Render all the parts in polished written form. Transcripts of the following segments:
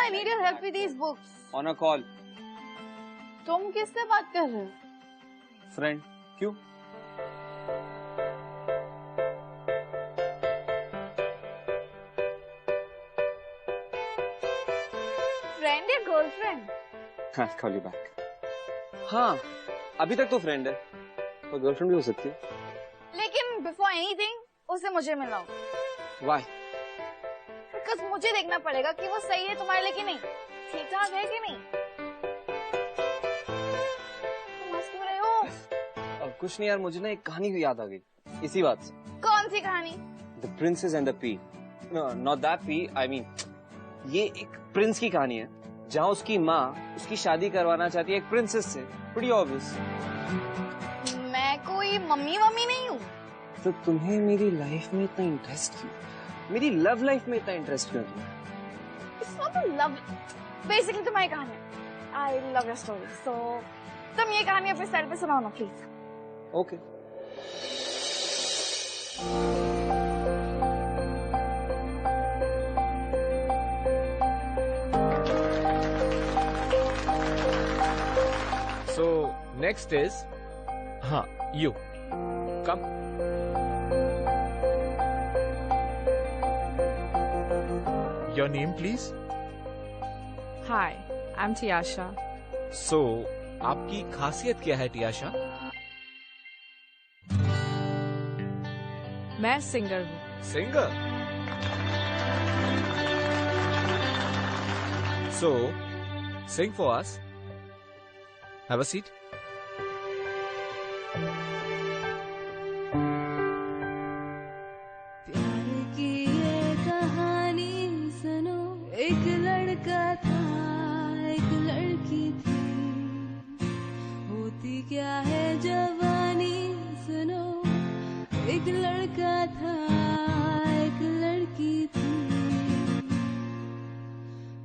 I need your help with these books. On a call. तुम किससे बात कर रहे हो? Friend. क्यों? Friend या girlfriend? I'll call you back. हाँ, अभी तक तो फ्रेंड है, पर गर्लफ्रेंड भी हो सकती है। लेकिन before anything, उसे मुझे मिलाओ। Why? Because मुझे देखना पड़ेगा कि वो सही है तुम्हारे लिए कि नहीं, ठीक ठाक है कि नहीं। तुम हंस क्यों रहे हो? कुछ नहीं यार, मुझे ना एक कहानी याद आ गई इसी बात से। कौन सी कहानी? The Princess and the Pea. No, not that pea. I mean, ये एक प्रिंस की कहानी है, जहाँ उसकी माँ उसकी शादी करवाना चाहती है एक प्रिंसेस से। Pretty obvious. मैं कोई मम्मी नहीं हूँ। तो तुम्हें मेरी लाइफ में इतना इंटरेस्ट क्यों? मेरी लव लाइफ में इतना इंटरेस्ट क्यों है? It's not a love. Basically तुम्हारी कहानी है। I love your story. So तुम ये कहानी अपने स्टाइल पे सुनाओ ना please. Okay. So next is, you come. Your name, please. Hi, I'm Tiasha. So आपकी खासियत क्या है टियाशा? मैं सिंगर हूँ। Singer. So sing for us. Have a seat. प्यार की ये कहानी सुनो, एक लड़का था एक लड़की थी, होती क्या है जवानी सुनो, एक लड़का था एक लड़की थी,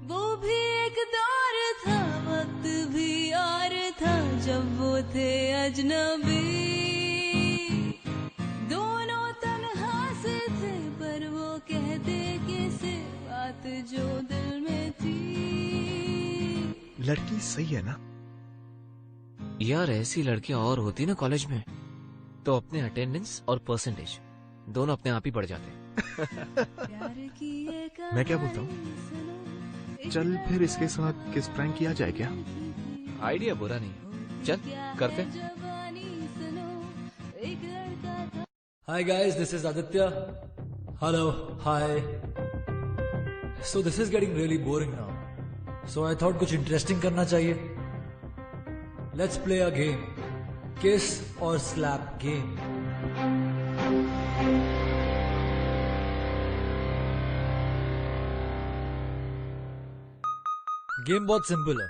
वो भी एक दौर था वक्त भी और था जब वो थे अजनबी, दोनों तन्हा से थे पर वो कहते किसे बात जो दिल में थी। लड़की सही है ना? यार ऐसी लड़कियां और होती ना कॉलेज में तो अपने अटेंडेंस और परसेंटेज दोनों अपने आप ही बढ़ जाते। मैं क्या बोलता हूँ, चल फिर इसके साथ किस प्रैंक किया जाए क्या? आइडिया बुरा नहीं, चल करते। Hi guys, this is Aditya. Hello, hi. So this is getting really boring now. So I thought कुछ interesting करना चाहिए. Let's play a game. Kiss or slap game. Game बहुत सिंपल है।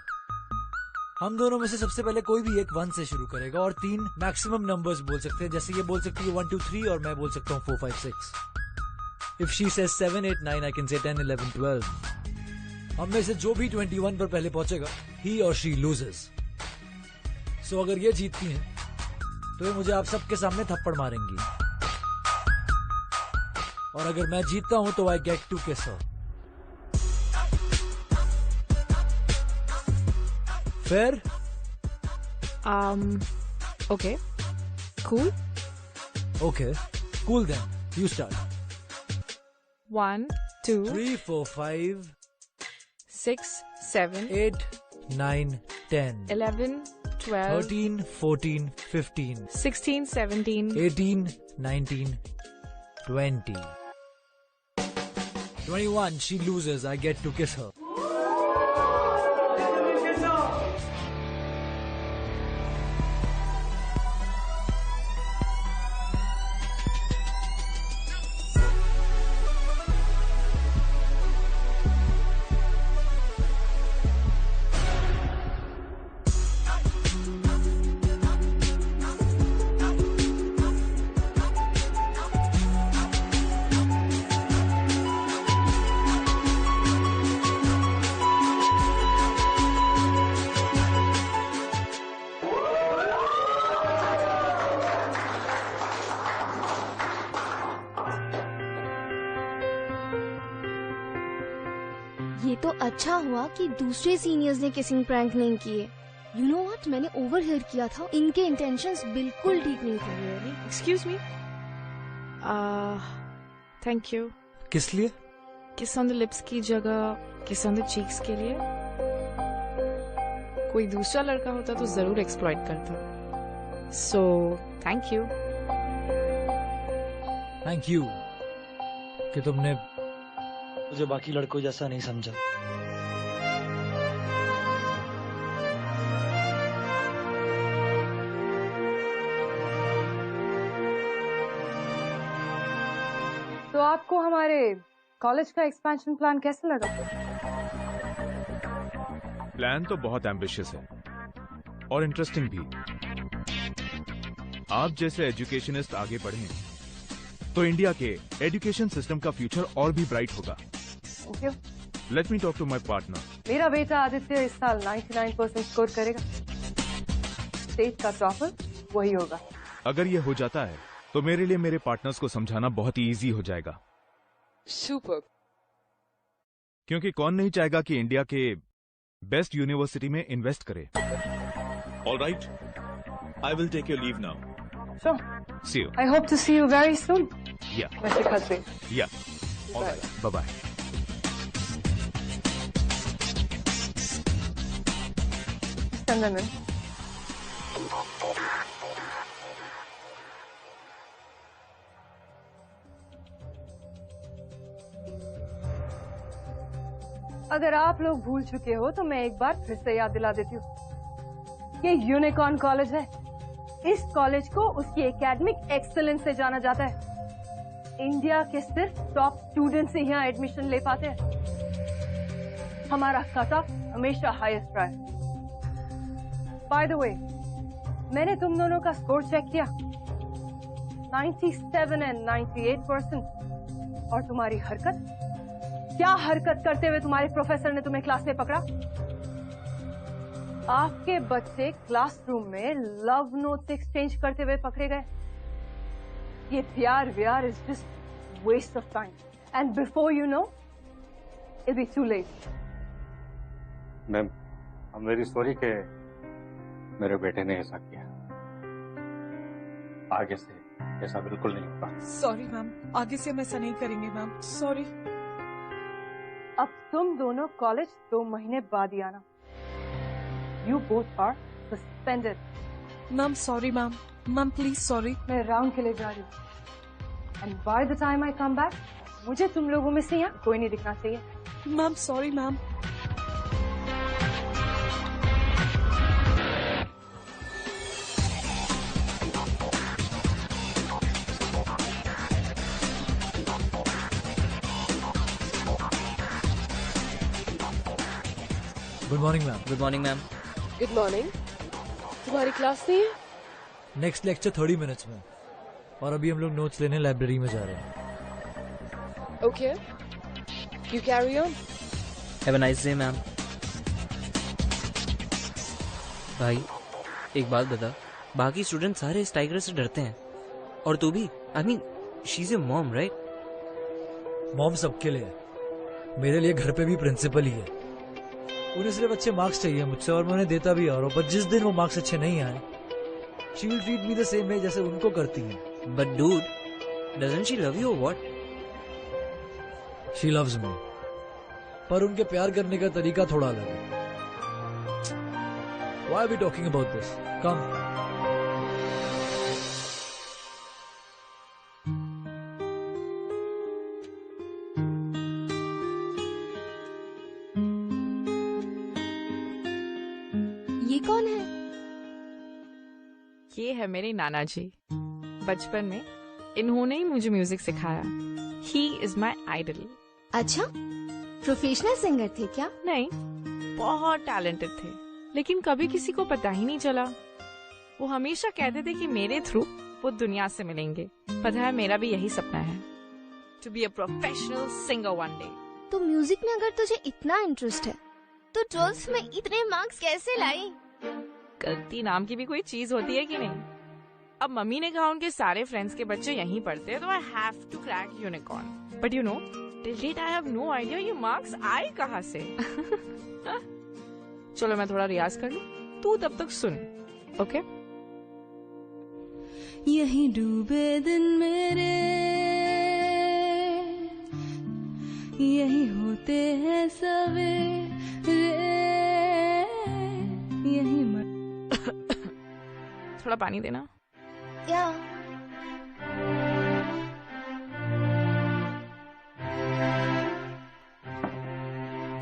हम दोनों में से सबसे पहले कोई भी एक 1 से शुरू करेगा और 3 मैक्सिमम नंबर्स बोल सकते हैं, जैसे ये बोल सकती है 1 2 3 और मैं बोल सकता हूँ 4 5 6। If she says 7 8 9 I can say 10 11 12। हम में से जो भी 21 पर पहले पहुंचेगा ही और शी लूजेस। सो अगर ये जीतती हैं तो ये मुझे आप सबके सामने थप्पड़ मारेंगी, और अगर मैं जीतता हूं तो आई गेट टू किस हर। Fair? Okay. Cool. Okay. Cool then. You start. 1 2 3 4 5 6 7 8 9 10 11 12 13 14 15 16 17 18 19 20 21. She loses. I get to kiss her. ये तो अच्छा हुआ कि दूसरे सीनियर्स ने किसिंग प्रैंक नहीं किए। यू नो व्हाट, मैंने ओवरहियर किया था, इनके इंटेंशंस बिल्कुल ठीक नहीं थे। Excuse me. Thank you. किस लिए? Kiss on the lips की जगह kiss on the cheeks के लिए। कोई दूसरा लड़का होता तो जरूर एक्सप्लॉइट करता। So, thank you. Thank you कि तुमने मुझे बाकी लड़कों जैसा नहीं समझा। तो आपको हमारे कॉलेज का एक्सपेंशन प्लान कैसा लगा? प्लान तो बहुत एम्बिशियस है और इंटरेस्टिंग भी। आप जैसे एजुकेशनिस्ट आगे बढ़ें तो इंडिया के एजुकेशन सिस्टम का फ्यूचर और भी ब्राइट होगा। Thank you. Let me talk to my partner. मेरा बेटा आदित्य इस साल 99% स्कोर करेगा। स्टेट का टॉपर वही होगा। अगर ये हो जाता है तो मेरे लिए मेरे पार्टनर्स को समझाना बहुत ही इजी हो जाएगा। सुपर। क्योंकि कौन नहीं चाहेगा कि इंडिया के बेस्ट यूनिवर्सिटी में इन्वेस्ट करे। Alright, I will take your leave now. Sure. See you. I hope to see you very soon. Yeah. Mr. Khatri. Yeah. All right. Bye-bye. Chandanan. अगर आप लोग भूल चुके हो तो मैं एक बार फिर से याद दिला देती हूँ। ये यूनिकॉर्न कॉलेज है। इस कॉलेज को उसकी एकेडमिक एक्सेलेंस से जाना जाता है। इंडिया के सिर्फ टॉप स्टूडेंट्स ही यहाँ एडमिशन ले पाते हैं। हमारा कट ऑफ हमेशा हाईएस्ट रहा है। बाय द वे, मैंने तुम दोनों का स्कोर चेक किया, 97 एंड 98%। और तुम्हारी हरकत, क्या हरकत करते हुए तुम्हारे प्रोफेसर ने तुम्हें क्लास में पकड़ा? आपके बच्चे क्लासरूम में लव नोट्स एक्सचेंज करते हुए पकड़े गए। ये प्यार व्यार is just waste of time and before you know it be too late. Ma'am, I'm very sorry कि मेरे बेटे ने ऐसा किया। आगे से ऐसा बिल्कुल नहीं होगा। सॉरी मैम, आगे से हम ऐसा नहीं करेंगे मैम। सॉरी। अब तुम दोनों कॉलेज 2 महीने बाद ही आना। You both are suspended. Ma'am sorry ma'am. Ma'am please sorry. मैं राउंड के लिए जा रही हूँ। And by the time I come back, मुझे तुम लोगों में से यहाँ कोई नहीं दिखना चाहिए। Ma'am sorry ma'am. Good morning ma'am. Good morning ma'am. Good morning. तुम्हारी क्लास नहीं है? नेक्स्ट लेक्चर 30 मिनट्स में, और अभी हम लोग नोट्स लेने लाइब्रेरी में जा रहे हैं। Okay, you carry on. Have a nice day ma'am. भाई एक बात बता, बाकी स्टूडेंट सारे इस टाइगर से डरते हैं और तू भी। I mean she is a mom right? Mom सबके लिए है, मेरे लिए घर पे भी प्रिंसिपल ही है। उन्हें सिर्फ अच्छे मार्क्स चाहिए मुझसे और मैं उन्हें देता भी आ रहा हूँ, पर जिस दिन वो मार्क्स अच्छे नहीं आए she will treat me the same way जैसे उनको करती है। But dude, doesn't she love you और व्हाट? शी लव्स मी, पर उनके प्यार करने का तरीका थोड़ा अलग है। Why are we talking about this? Come. ये कौन है? ये है मेरे नाना जी। बचपन में इन्होंने ही मुझे म्यूजिक सिखाया। He is my idol. अच्छा, प्रोफेशनल सिंगर थे क्या? नहीं, बहुत टैलेंटेड थे, लेकिन कभी किसी को पता ही नहीं चला। वो हमेशा कहते थे कि मेरे थ्रू वो दुनिया से मिलेंगे। पता है, मेरा भी यही सपना है, to be a professional singer one day. तो म्यूजिक में अगर तुझे इतना इंटरेस्ट है तो 12th में इतने मार्क्स कैसे लाई? गलती नाम की भी कोई चीज होती है कि नहीं? अब मम्मी ने कहा उनके सारे फ्रेंड्स के बच्चे यहीं पढ़ते हैं, तो I have to crack unicorn. But you know, till date I have no idea ये मार्क्स आए कहाँ से। चलो मैं थोड़ा रियाज कर लूं, तू तब तक सुन, ओके? यही डूबे दिन मेरे, यही होते हैं सवेरे, यही थोड़ा पानी देना। या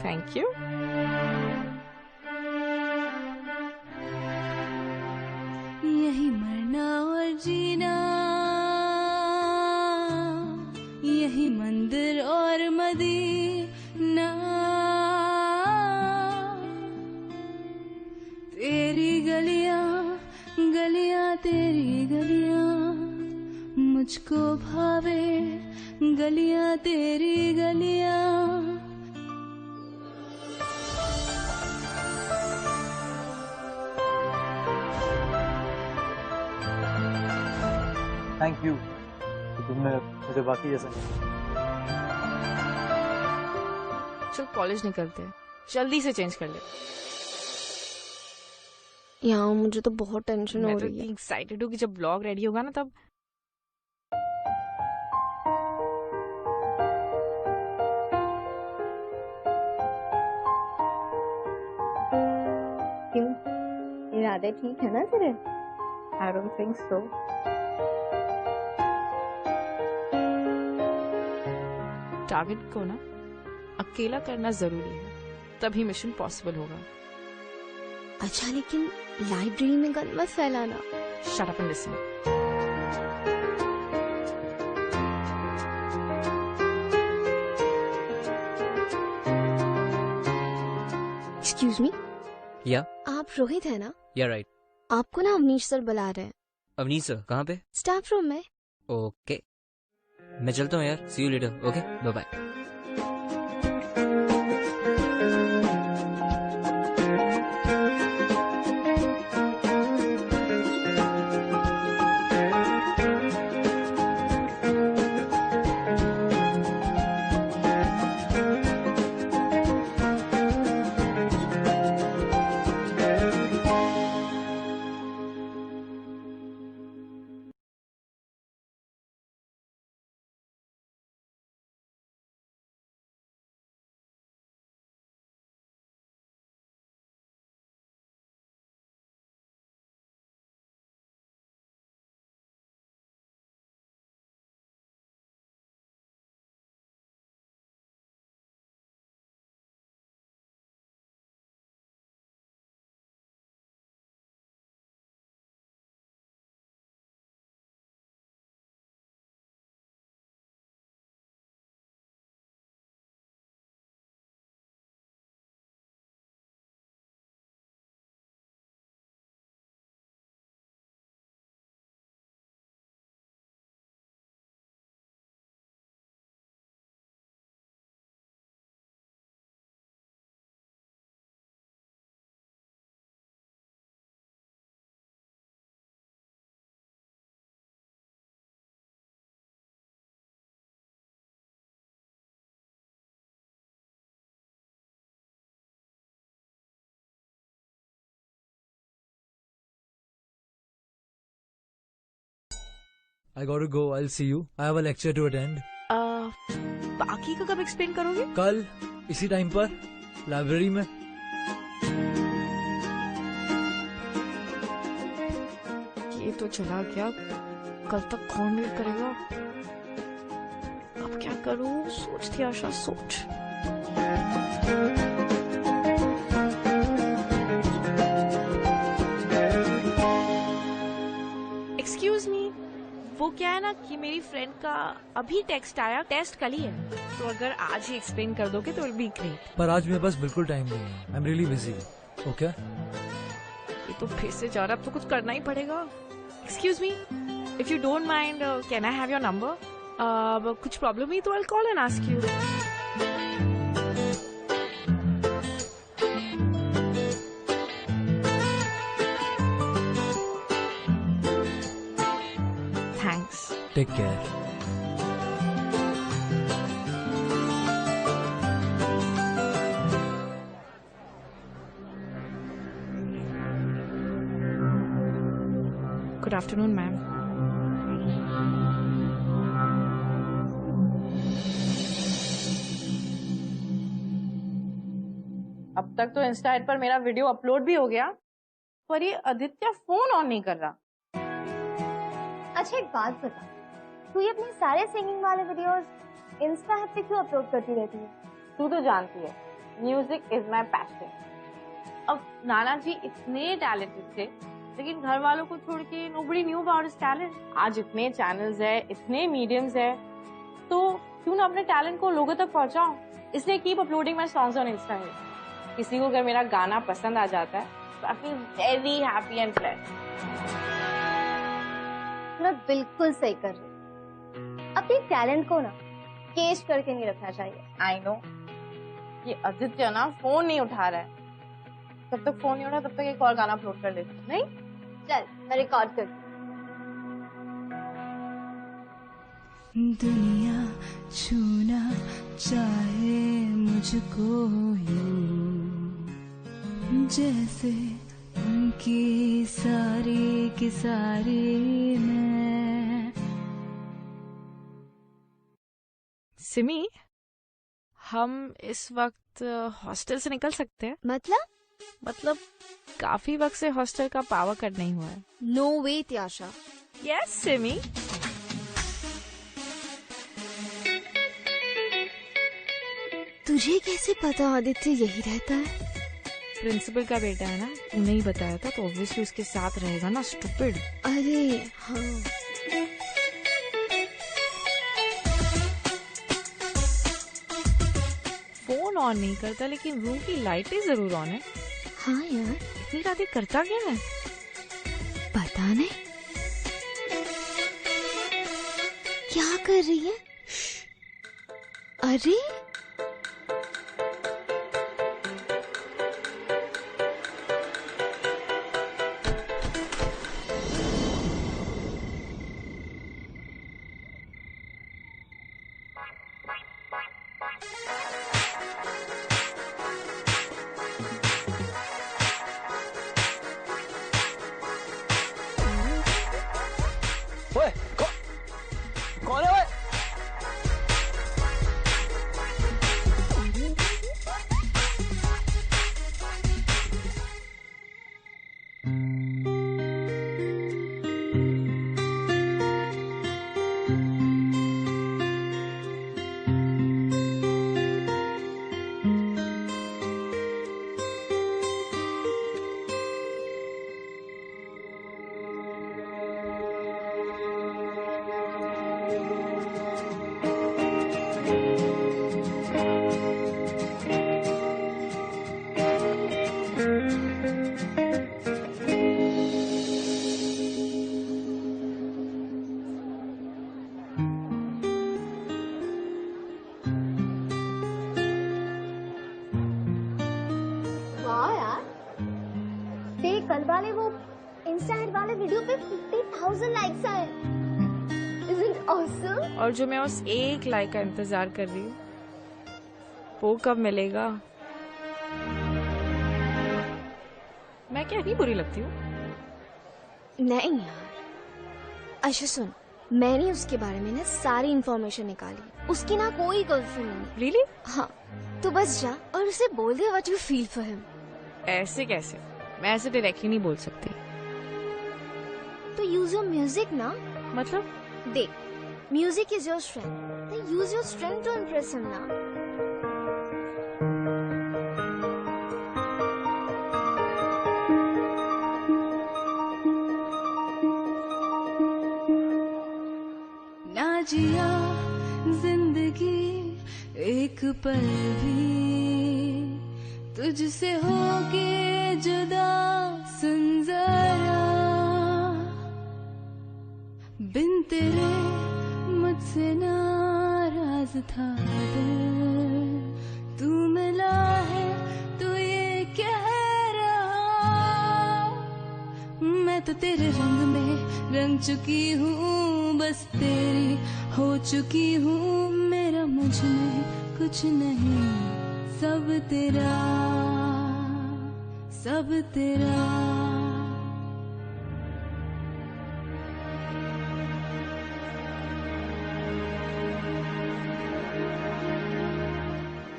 थैंक यू। यही मरना और जीना, यही मंदिर और मदीना, तेरी गलियां गलियां तेरी गलियां, मुझको भावे गलियां तेरी गलियां। थैंक यू कि तुमने मुझे बाकी जैसा नहीं। चल कॉलेज निकलते हैं, जल्दी से चेंज कर ले। यहाँ मुझे तो बहुत टेंशन हो मैं तो रही है। इतनी एक्साइटेड हूँ कि जब ब्लॉग रेडी होगा ना तब। क्यों, इरादे ठीक है ना तेरे? I don't think so. Target को ना अकेला करना जरूरी है, तभी मिशन पॉसिबल होगा। अच्छा लेकिन लाइब्रेरी में गन मत फैलाना। Shut up and listen. Excuse me, या आप रोहित है ना? या राइट। आपको ना अवनीश सर बुला रहे हैं। अवनीश सर कहाँ पे? स्टाफ रूम में। ओके मैं चलता हूँ यार, see you later. Okay bye bye. I gotta go. I'll see you. I have a lecture to attend. बाकी का कब एक्सप्लेन करोगे? कल इसी टाइम पर लाइब्रेरी में। ये तो चला गया, कल तक कौन वेट करेगा? अब क्या करूं? सोचती आशा सोच। एक्सक्यूज मी, वो क्या है ना कि मेरी फ्रेंड का अभी टेक्स्ट आया, टेस्ट कल ही है, तो अगर आज ही एक्सप्लेन कर दोगे तो विल बी ग्रेट। पर आज मेरे पास बिल्कुल टाइम नहीं है। आई एम रियली बिजी। ओके ये तो फिर से जा रहा, अब तो कुछ करना ही पड़ेगा। Excuse me, if you don't mind can I have your number? कुछ प्रॉब्लम हुई तो I will call and ask you. Thanks. Take care. Afternoon ma'am. अब तक तो इंस्टा एड पर मेरा वीडियो अपलोड भी हो गया, पर ये आदित्य फोन ऑन नहीं कर रहा। अच्छा एक बात बता, तू ये अपने सारे सिंगिंग वाले वीडियोस इंस्टा ऐप पे क्यों अपलोड करती रहती है? तू तो जानती है, म्यूजिक इज माई पैशन। अब नाना जी इतने टैलेंटेड थे, लेकिन घर वालों को छोड़ के nobody knew about his talent. आज इतने चैनल्स है, इतने मीडियम्स है, तो क्यों ना अपने टैलेंट को लोगों तक पहुंचाऊं। इसलिए keep uploading my songs on Insta. किसी को अगर मेरा गाना पसंद आ जाता है तो I feel very happy and flat. मैं बिल्कुल सही कर रही हूँ। अपने टैलेंट को ना केश करके नहीं रखना चाहिए। आई नो, ये आदित्य ना फोन नहीं उठा रहा है। जब तक फोन नहीं उठा तब तक एक और गाना अपलोड कर लेती हूँ। नहीं, चल मैं रिकॉर्ड करती हूँ। दुनिया छूना चाहे मुझको यूं, जैसे उनकी सारी की सारी मैं। सिमी, हम इस वक्त हॉस्टल से निकल सकते हैं? मतलब काफी वक्त से हॉस्टल का पावर कट नहीं हुआ है। नो वे त्याशा। यस सिमी। तुझे कैसे पता आदित्य यही रहता है? प्रिंसिपल का बेटा है ना, तूने ही बताया था, तो ऑब्वियसली उसके साथ रहेगा ना, स्टूपिड। अरे हाँ। फोन ऑन नहीं करता, लेकिन रूम की लाइटें जरूर ऑन है। हाँ यार, इतनी रातें करता क्या है? पता नहीं क्या कर रही है। अरे कौन है? कल वाले वो इंस्टा एड वाले वीडियो पे 50,000 लाइक्स आए। Isn't it awesome? और जो मैं उस एक लाइक का इंतजार कर रही हूँ, वो कब मिलेगा? मैं क्या नहीं बुरी लगती हूँ? नहीं यार। अच्छा सुन, मैंने उसके बारे में ना सारी इंफॉर्मेशन निकाली। उसकी ना कोई गर्लफ्रेंड नहीं। Really? हाँ, तू बस जा और उसे बोल दे what you feel for him। ऐसे कैसे? मैं ऐसे डायरेक्टली नहीं बोल सकती। तो यूज योर म्यूजिक ना। मतलब? देख, म्यूजिक इज योर स्ट्रेंथ, तो use your strength to impress him ना। ना जिया जिंदगी एक पल भी तुझसे होके जुदा, सुन जरा बिन तेरे मुझसे नाराज था दिल, तू मिला है तो ये कह रहा, मैं तो तेरे रंग में रंग चुकी हूँ, बस तेरी हो चुकी हूँ, मेरा मुझ में कुछ नहीं, सब तेरा, सब तेरा।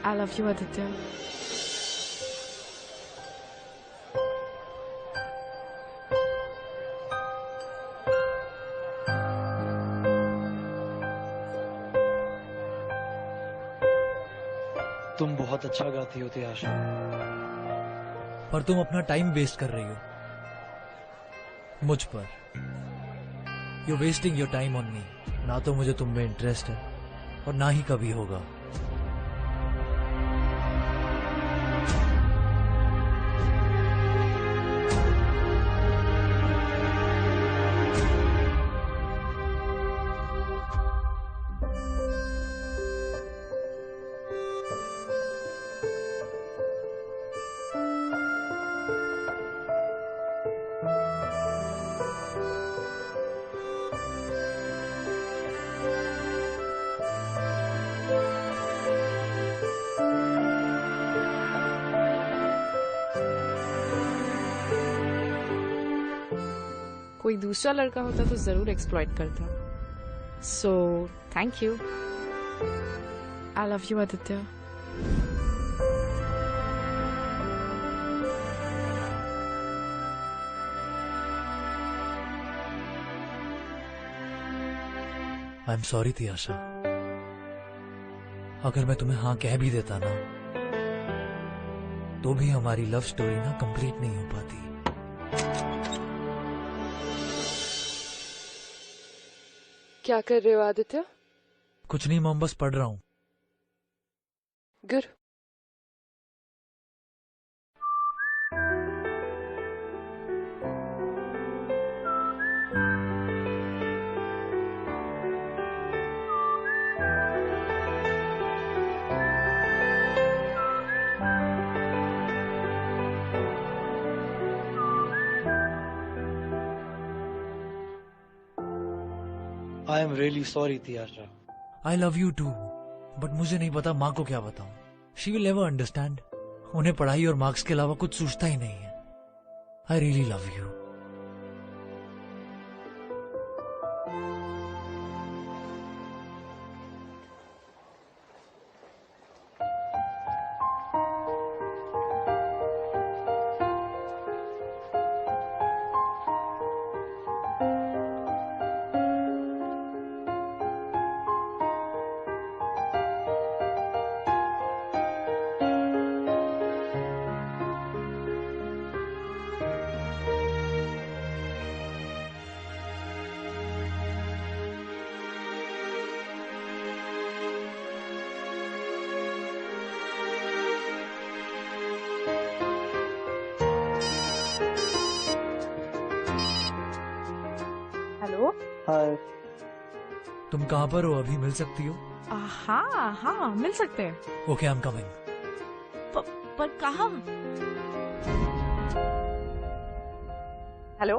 I love you, Aditya. तुम बहुत अच्छा गाती हो त्याशा, पर तुम अपना टाइम वेस्ट कर रही हो मुझ पर. You wasting your time on me. ना तो मुझे तुम में इंटरेस्ट है और ना ही कभी होगा. कोई दूसरा लड़का होता तो जरूर एक्सप्लॉइट करता. So thank you. I love you, Aditya. I am sorry Tiasha. अगर मैं तुम्हें हाँ कह भी देता ना, तो भी हमारी लव स्टोरी ना कंप्लीट नहीं हो पाती. क्या कर रहे हो आदित्य? कुछ नहीं मॉम, बस पढ़ रहा हूँ. Good. I am really sorry Tiasha. I love you too, but मुझे नहीं पता माँ को क्या बताऊं. She will never understand. उन्हें पढ़ाई और मार्क्स के अलावा कुछ सूझता ही नहीं है. I really love you. Hello. Hi. तुम कहाँ पर हो? अभी मिल सकती हो? हाँ हाँ, मिल सकते हैं. Okay, I am coming. पर कहाँ? हेलो.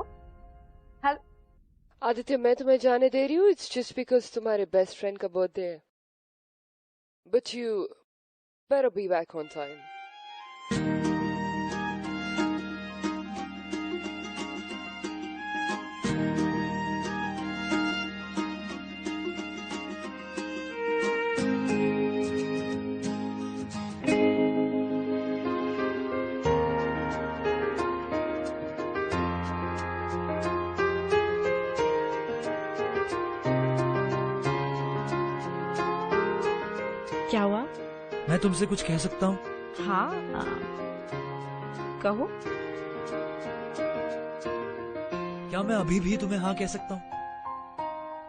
आदित्य, मैं तुम्हें जाने दे रही हूँ. इट्स जस्ट बिकॉज तुम्हारे बेस्ट फ्रेंड का बर्थडे है. But you better be back on time. क्या हुआ? मैं तुमसे कुछ कह सकता हूँ? हाँ, कहो. क्या मैं अभी भी तुम्हें हाँ कह सकता हूँ?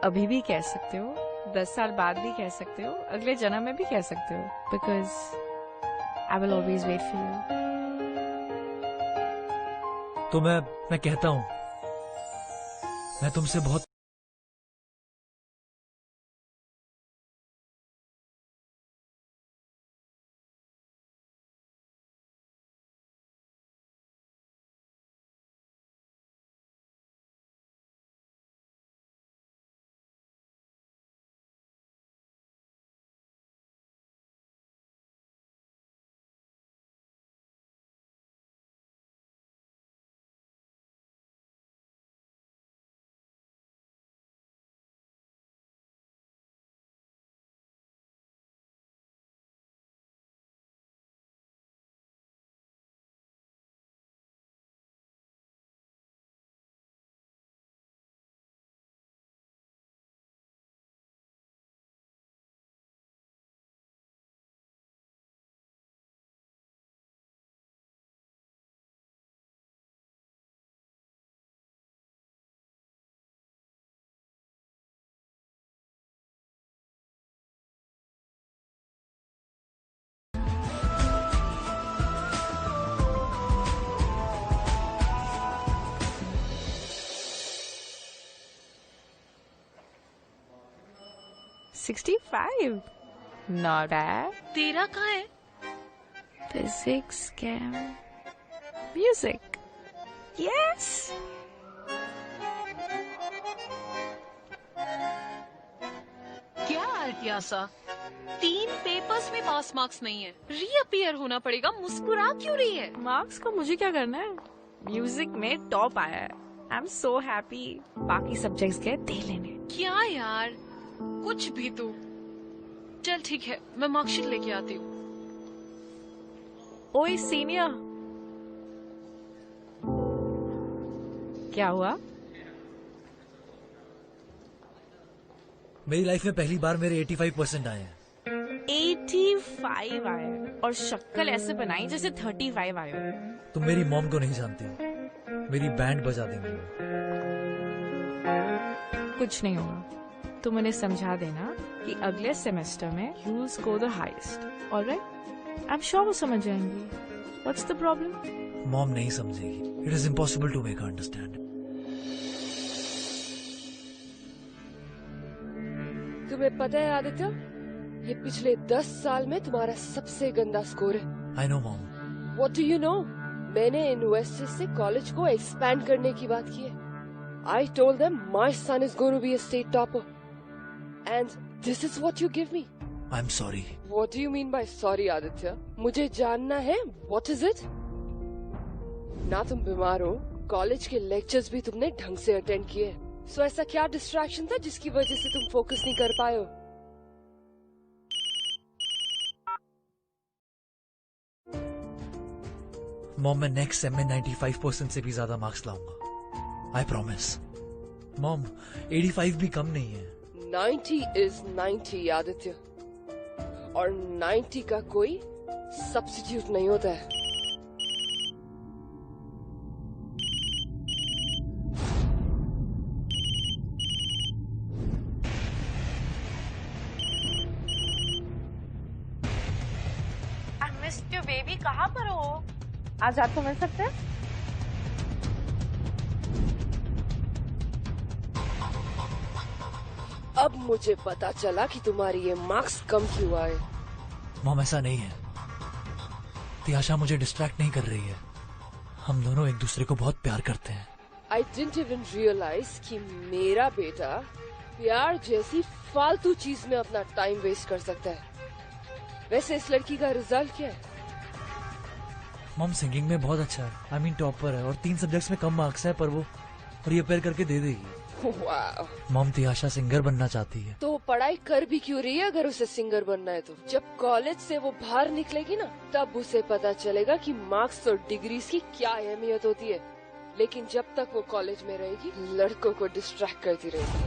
अभी भी कह सकते हो, 10 साल बाद भी कह सकते हो, अगले जन्म में भी कह सकते हो. Because I will always wait for you. तो मैं कहता हूँ, मैं तुमसे बहुत 65 Not bad. तेरा कहाँ है? Physics, chem, music. Yes. क्या अर्पियासा, 3 पेपर्स में पास मार्क्स नहीं है, रीअपियर होना पड़ेगा। मुस्कुरा क्यों रही है? मार्क्स को मुझे क्या करना है? म्यूजिक में टॉप आया है। I am so happy. बाकी सब्जेक्ट्स के दे लेने। क्या यार, कुछ भी तू। चल ठीक है, मैं मार्कशीट लेके आती हूँ। ओए सीनियर, क्या हुआ? मेरी लाइफ में पहली बार मेरे 85% आए हैं। 85 आए हैं और शक्ल ऐसे बनाई जैसे 35 आए हो। तुम मेरी मॉम को नहीं जानती, मेरी बैंड बजा देंगे। कुछ नहीं होगा, तुम उन्हें समझा देना कि अगले सेमेस्टर में you will score the highest. Alright, I am sure वो समझ जाएंगी। What's the problem? मॉम नहीं समझेगी। It is impossible to make her understand. तुम्हें पता है आदित्य, ये पिछले 10 साल में तुम्हारा सबसे गंदा स्कोर है। I know mom. What do you know? मैंने इन्वेस्टर्स से कॉलेज को एक्सपैंड करने की बात की है। I told them my son is going to be a state topper, and this is what you give me. I'm sorry. What do you mean by sorry, Aditya? मुझे जानना है, what is it? ना तुम बीमार हो, college के lectures भी तुमने ढंग से अटेंड किए। सो ऐसा क्या डिस्ट्रैक्शन था जिसकी वजह से तुम फोकस नहीं कर पाए हो? मॉम, मैं नेक्स्ट सेम में 95% से भी ज्यादा मार्क्स लाऊंगा। I promise. मॉम, 85 भी कम नहीं है। 90 is 90, आदित्य, और 90 का कोई सब्स्टिट्यूट नहीं होता है। मिस्टर बेबी, कहाँ पर हो? आज आपको मिल सकते हैं? अब मुझे पता चला कि तुम्हारी ये मार्क्स कम क्यों आए। मॉम, ऐसा नहीं है। तियाशा मुझे डिस्ट्रैक्ट नहीं कर रही है। हम दोनों एक दूसरे को बहुत प्यार करते हैं। I didn't even realize कि मेरा बेटा प्यार जैसी फालतू चीज में अपना टाइम वेस्ट कर सकता है। वैसे इस लड़की का रिजल्ट क्या है? मॉम, सिंगिंग में बहुत अच्छा है। आई मीन टॉपर है, और 3 सब्जेक्ट्स में कम मार्क्स है, पर वो रीअपेयर करके दे देगी। वाह। मॉम, तियाशा सिंगर बनना चाहती है। तो पढ़ाई कर भी क्यों रही है अगर उसे सिंगर बनना है तो? जब कॉलेज से वो बाहर निकलेगी ना, तब उसे पता चलेगा कि मार्क्स और डिग्रीज की क्या अहमियत होती है। लेकिन जब तक वो कॉलेज में रहेगी, लड़कों को डिस्ट्रैक्ट करती रहेगी।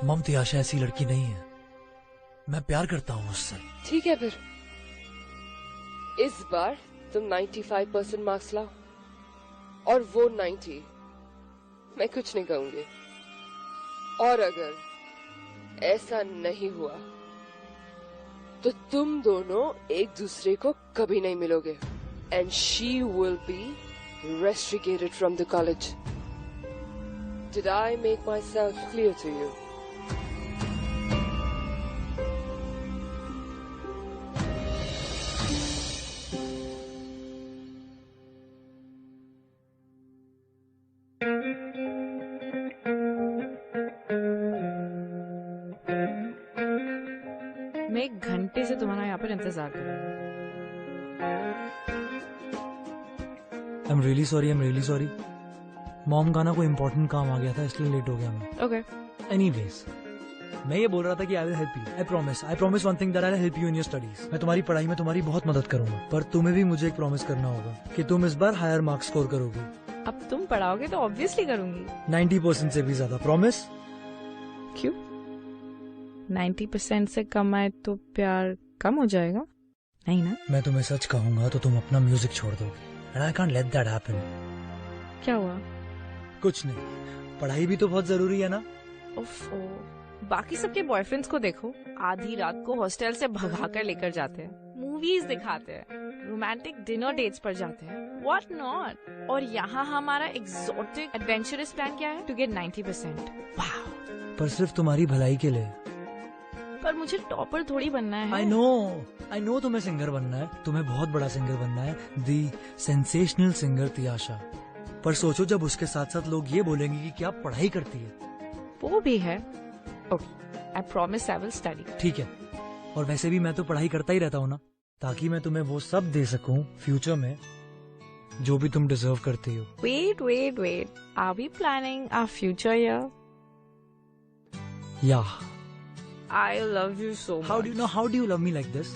मॉम, तियाशा ऐसी लड़की नहीं है। मैं प्यार करता हूँ उससे। ठीक है, फिर इस बार तुम 95% मार्क्स लाओ और वो 90। मैं कुछ नहीं कहूंगी। और अगर ऐसा नहीं हुआ तो तुम दोनों एक दूसरे को कभी नहीं मिलोगे। And she will be restricted from the college. Did I make myself clear to you? मैं 1 घंटे से तुम्हारा यहाँ पर इंतजार कर रही हूँ। I'm really sorry. मॉम का ना कोई इम्पोर्टेंट काम आ गया था, इसलिए लेट हो गया मैं। Okay. Anyways, मैं ये बोल रहा था कि I will help you. I promise one thing that I'll help you in your studies. मैं तुम्हारी पढ़ाई में तुम्हारी बहुत मदद करूंगा, पर तुम्हें भी मुझे एक प्रॉमिस करना होगा कि तुम इस बार हायर मार्क्स स्कोर करोगी। अब तुम पढ़ाओगे तो ऑब्वियसली करूंगी। 90% से भी ज्यादा। प्रॉमिस? क्यों? 90% से कम आए तो प्यार कम हो जाएगा? नहीं ना? मैं तुम्हें सच कहूंगा तो तुम अपना म्यूजिक छोड़ दोगे। And I can't let that happen. क्या हुआ? कुछ नहीं, पढ़ाई भी तो बहुत जरूरी है ना। ओफो, बाकी सबके बॉयफ्रेंड्स को देखो, आधी रात को हॉस्टल से भगा कर लेकर जाते हैं, मूवीज दिखाते हैं, रोमांटिक डिनर डेट्स पर जाते हैं, व्हाट नॉट। और यहाँ हमारा एक्सोटिक एडवेंचरस प्लान क्या है? To get 90%। वाह, पर सिर्फ तुम्हारी भलाई के लिए। पर मुझे टॉपर थोड़ी बनना है। आई नो तुम्हें सिंगर बनना है, तुम्हें बहुत बड़ा सिंगर बनना है, दी सेंसेशनल सिंगर तियाशा। पर सोचो जब उसके साथ साथ लोग ये बोलेंगे कि क्या पढ़ाई करती है। वो भी है। Okay, I promise I will study. ठीक है, और वैसे भी मैं तो पढ़ाई करता ही रहता हूँ ना, ताकि मैं तुम्हें वो सब दे सकूं फ्यूचर में जो भी तुम डिजर्व करती हो। Wait. Are we planning our future here? Yeah. I love you so much. How do you love me like this?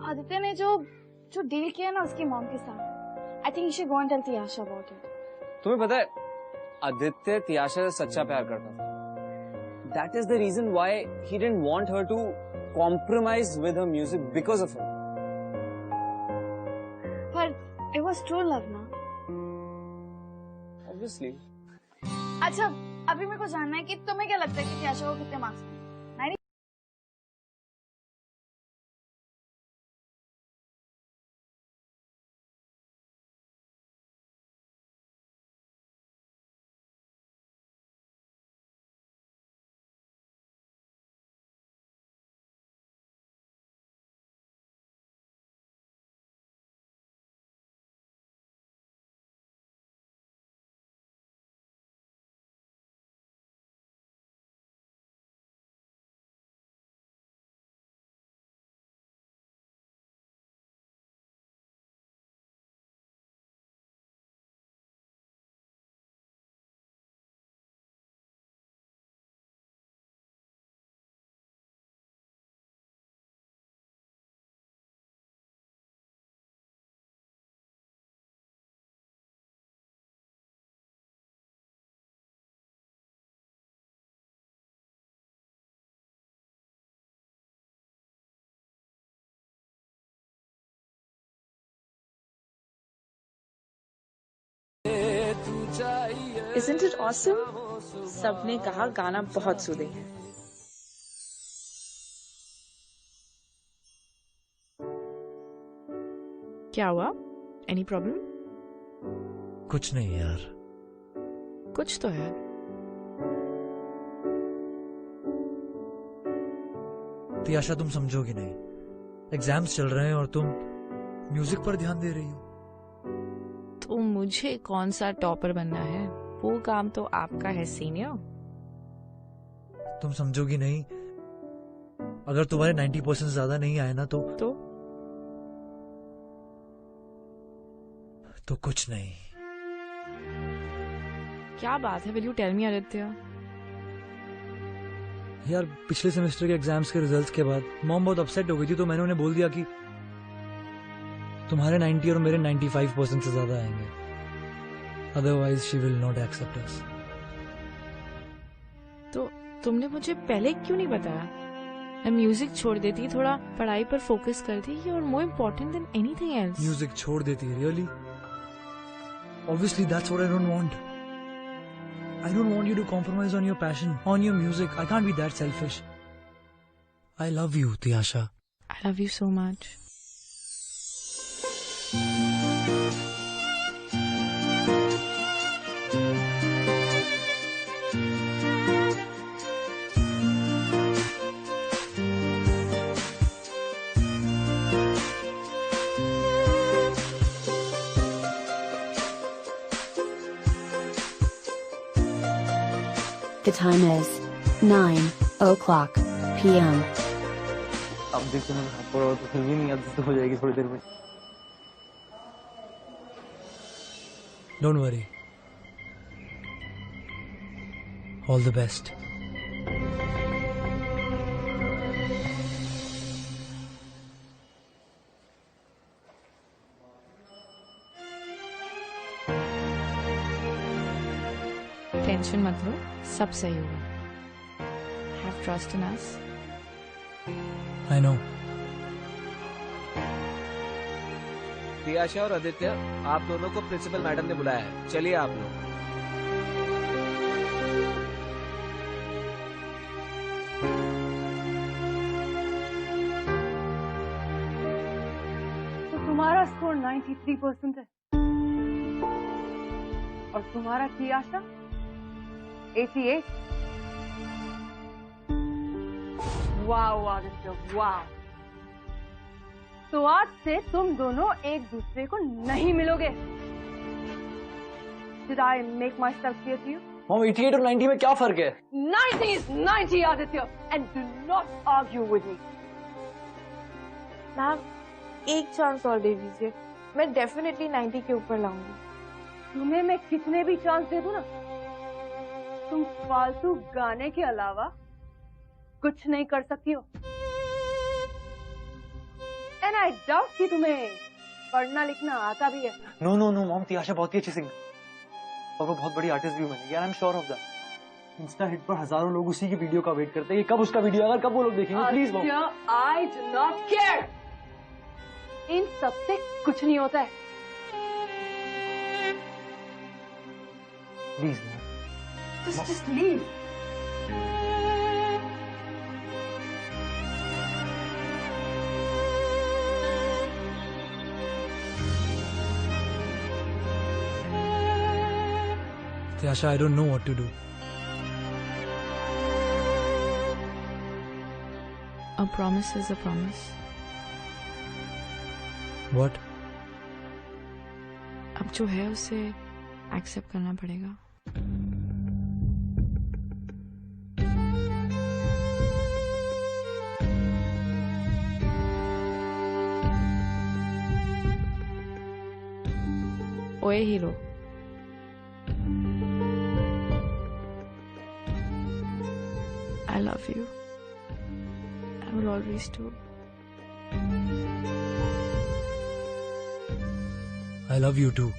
Aditya ने जो डील किया ना उसकी मॉम के साथ, I think you should go and tell Tiyasha about it. तुम्हें पता है आदित्य तियाशा से सच्चा प्यार करता था। That is the reason why he didn't want her to compromise with her music because of him. But it was true love ना? Obviously. अच्छा, अभी मेरे को जानना है कि तुम्हें क्या लगता है कि तियाशा को कितने मार्क्स मिले? Isn't it awesome? सबने कहा गाना बहुत सूदिंग है। क्या हुआ? Any problem? कुछ नहीं यार। कुछ तो है। तियाशा तुम समझोगी नहीं, एग्जाम्स चल रहे हैं और तुम म्यूजिक पर ध्यान दे रही हो। तो मुझे कौन सा टॉपर बनना है? वो काम तो आपका है सीनियर। तुम समझोगी नहीं, अगर तुम्हारे 90% ज्यादा नहीं आए ना तो कुछ नहीं। क्या बात है? Will you tell me Aditya? यार पिछले सेमेस्टर के एग्जाम्स के रिजल्ट्स के बाद मॉम बहुत अपसेट हो गई थी, तो मैंने उन्हें बोल दिया कि तुम्हारे 90 और मेरे 95% से ज्यादा आएंगे, otherwise she will not accept us. तो तुमने मुझे पहले क्यों नहीं बताया? मैं म्यूजिक छोड़ देती, थोड़ा पढ़ाई पर फोकस करती, और more important than anything else. Music छोड़ देती? Really? Obviously that's what I don't want. I don't want you to compromise on your passion, on your music. I can't be that selfish. I love you, Tiyasha. I love you so much. The time is 9:00 p.m. अब देखते हैं तो film ही नहीं आती, तो हो जाएगी थोड़ी देर में। Don't worry. All the best. Tension मत लो, सब सही होगा। Have trust in us. I know. Tiyasha और आदित्य, आप दोनों को प्रिंसिपल मैडम ने बुलाया है, चलिए आप लोग। तो तुम्हारा स्कोर 93% है। और तुम्हारा तियाशा 88। वाह आदित्य वाह। तो आज से तुम दोनों एक दूसरे को नहीं मिलोगे। Did I make myself clear to you? Mom 88 और 90 में क्या फर्क है? 90 is 90 Aditya, and do not argue with me. Ma'am एक चांस और दे दीजिए, मैं डेफिनेटली 90 के ऊपर लाऊंगी। तुम्हें मैं कितने भी चांस दे दूं ना, तुम फालतू गाने के अलावा कुछ नहीं कर सकती हो। एंड आई डाउट कि तुम्हें पढ़ना लिखना आता भी है। No no no mom, Tiyasha बहुत ही अच्छी सिंगर और वो बहुत बड़ी आर्टिस्ट भी बनेगी, आई am sure of that. Insta hit पर हजारों लोग उसी की वीडियो का वेट करते हैं कि कब उसका वीडियो आएगा, कब वो लोग देखेंगे। Please mom. I do not care. इन सबसे कुछ नहीं होता है। Please mom. Just leave. Tiasha, I don't know what to do. A promise is a promise. What? अब जो है उसे एक्सेप्ट करना पड़ेगा। ओए hero, I love you. I will always do. I love you too.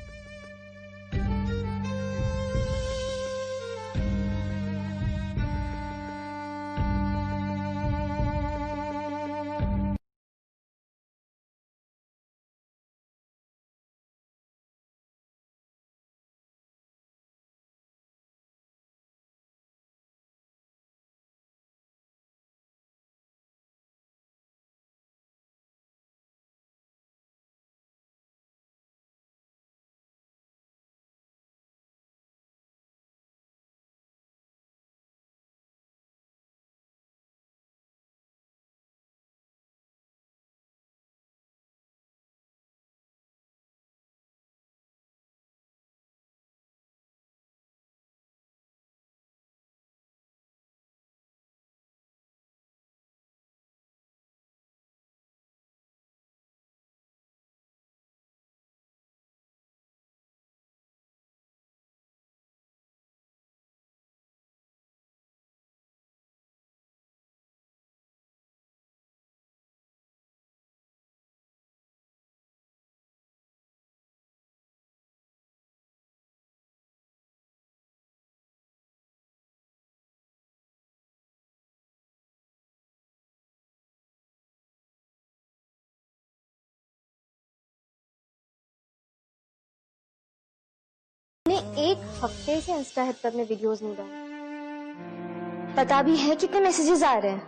एक हफ्ते से इंस्टा हिट पर अपने वीडियोस नहीं डाले। पता भी है कितने मैसेजेस आ रहे हैं।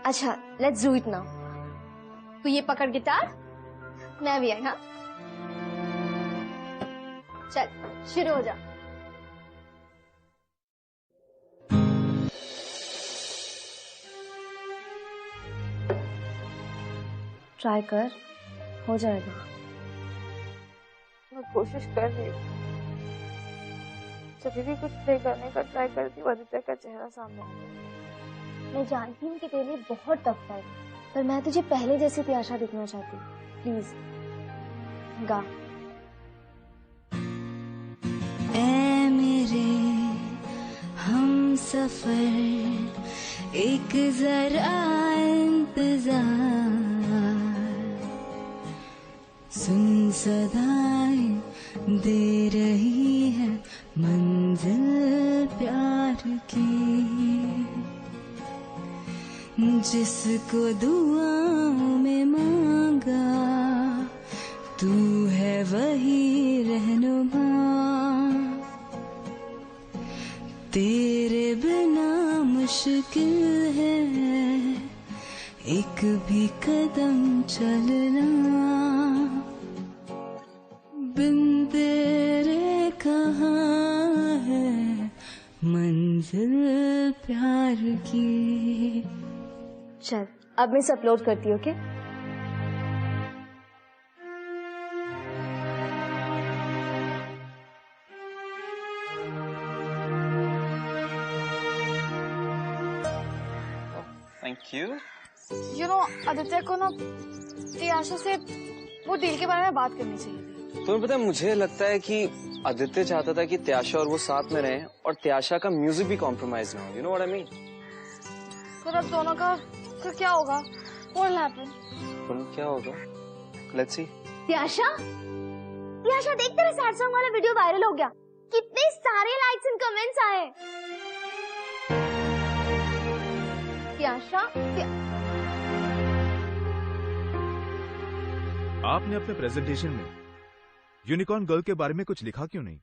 अच्छा, लेट्स डू इट नाउ। तू ये पकड़ गिटार, मैं भी आई। हाँ चल शुरू हो जा। ट्राई कर, हो जाएगा। मैं कोशिश कर रही हूँ। जब भी कुछ प्ले करने का ट्राई करती हूँ आदित्य का चेहरा सामने आता है। मैं जानती हूँ कि तेरे लिए बहुत टफ है, पर मैं तुझे पहले जैसी तियाशा दिखना चाहती हूँ। प्लीज गा। ऐ मेरे हम सफर, एक जरा इंतजार, सुन सदाएं दे रही है मंजिल प्यार की, जिसको दुआओं में मांगा तू है वही रहनुमा, तेरे बिना मुश्किल है एक भी कदम चलना, बिन तेरे मंजिल प्यार की। चल अब मैं इसे अपलोड करती हूँ, okay? Thank you. You know Aditya को ना त्याशा से वो डील के बारे में बात करनी चाहिए थी। तुम्हें पता है, मुझे लगता है कि आदित्य चाहता था कि त्याशा और वो साथ में रहें और त्याशा का म्यूजिक भी कॉम्प्रोमाइज ना हो। You know what I mean? फिर अब दोनों का फिर क्या होगा? What will happen? क्या होगा? Let's see. त्याशा, त्याशा देख तेरा सैड सॉन्ग वाला वीडियो वायरल हो गया। कितने सारे लाइक्स एंड कमेंट्स आए। त्याशा, आपने अपने प्रेजेंटेशन में यूनिकॉर्न गर्ल के बारे में कुछ लिखा क्यों नहीं?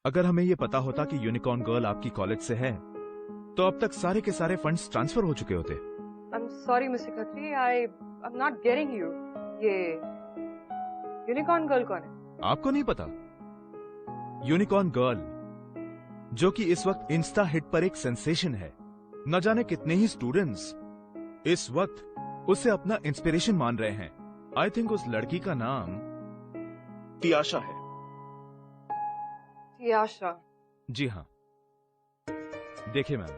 अगर हमें यह पता होता कि यूनिकॉर्न गर्ल आपकी कॉलेज से है, तो अब तक सारे के सारे फंड्स ट्रांसफर हो चुके होते। I'm sorry, Mr. Khatri, I'm not getting you. ये यूनिकॉर्न गर्ल कौन है? आपको नहीं पता? यूनिकॉर्न गर्ल, जो कि इस वक्त इंस्टा हिट पर एक सेंसेशन है। न जाने कितने ही स्टूडेंट्स इस वक्त उसे अपना इंस्पिरेशन मान रहे हैं। आई थिंक उस लड़की का नाम तियाशा है। त्याशा? जी हाँ। देखिए मैम,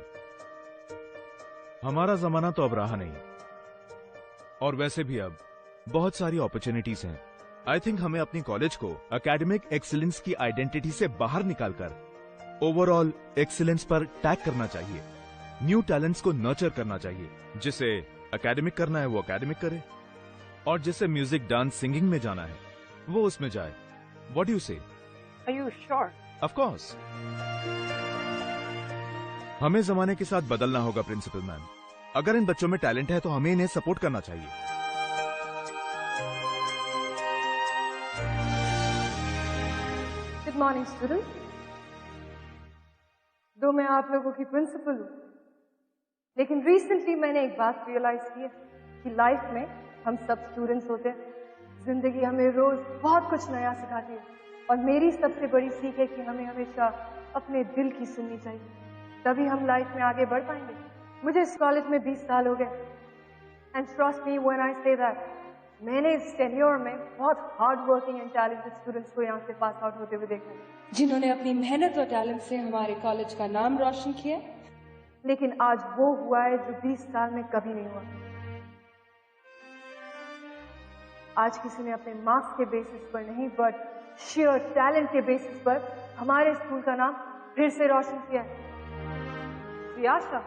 हमारा जमाना तो अब रहा नहीं, और वैसे भी अब बहुत सारी अपॉर्चुनिटीज हैं। आई थिंक हमें अपनी कॉलेज को एकेडमिक एक्सीलेंस की आइडेंटिटी से बाहर निकालकर ओवरऑल एक्सीलेंस पर टैग करना चाहिए। न्यू टैलेंट्स को नर्चर करना चाहिए। जिसे एकेडमिक करना है वो एकेडमिक करे, और जिसे म्यूजिक, डांस, सिंगिंग में जाना है वो उसमें जाए। व्हाट डू यू से? Are you sure? Of course. हमें जमाने के साथ बदलना होगा प्रिंसिपल मैम। अगर इन बच्चों में टैलेंट है तो हमें इन्हें सपोर्ट करना चाहिए। Good morning student. दो मैं आप लोगों की प्रिंसिपल हूँ, लेकिन रिसेंटली मैंने एक बात रियलाइज की है कि लाइफ में हम सब स्टूडेंट्स होते हैं। जिंदगी हमें रोज बहुत कुछ नया सिखाती है, और मेरी सबसे बड़ी सीख है कि हमें हमेशा अपने दिल की सुननी चाहिए, तभी हम लाइफ में आगे बढ़ पाएंगे। मुझे इस कॉलेज में 20 साल हो गए, and trust me when I say that, मैंने इस टेन्योर में बहुत hard working and talented students को यहाँ से पास आउट होते हुए देखा, जिन्होंने अपनी मेहनत और टैलेंट से हमारे कॉलेज का नाम रोशन किया। लेकिन आज वो हुआ है जो 20 साल में कभी नहीं हुआ। आज किसी ने अपने मार्क्स के बेसिस पर नहीं, बट शेयर टैलेंट के बेसिस पर हमारे स्कूल का नाम फिर से रोशन किया है। त्याशा,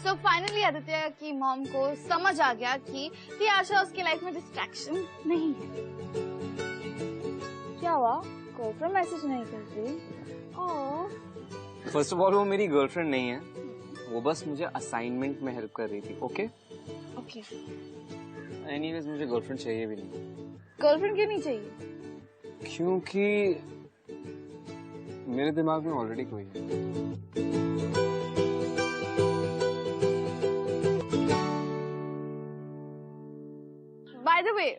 So finally आदित्य की मॉम को समझ आ गया कि त्याशा उसकी लाइफ में डिस्ट्रैक्शन नहीं है। क्या हुआ? गर्लफ्रेंड मैसेज नहीं कर रही? ओह। फर्स्ट ऑफ ऑल वो मेरी गर्लफ्रेंड नहीं है, वो बस मुझे असाइनमेंट में हेल्प कर रही थी। Okay okay. एनीवेज मुझे गर्लफ्रेंड चाहिए भी नहीं। गर्लफ्रेंड क्यों नहीं चाहिए? क्योंकि मेरे दिमाग में ऑलरेडी कोई है। By the way,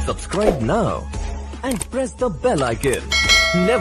Subscribe now and press the bell icon. Never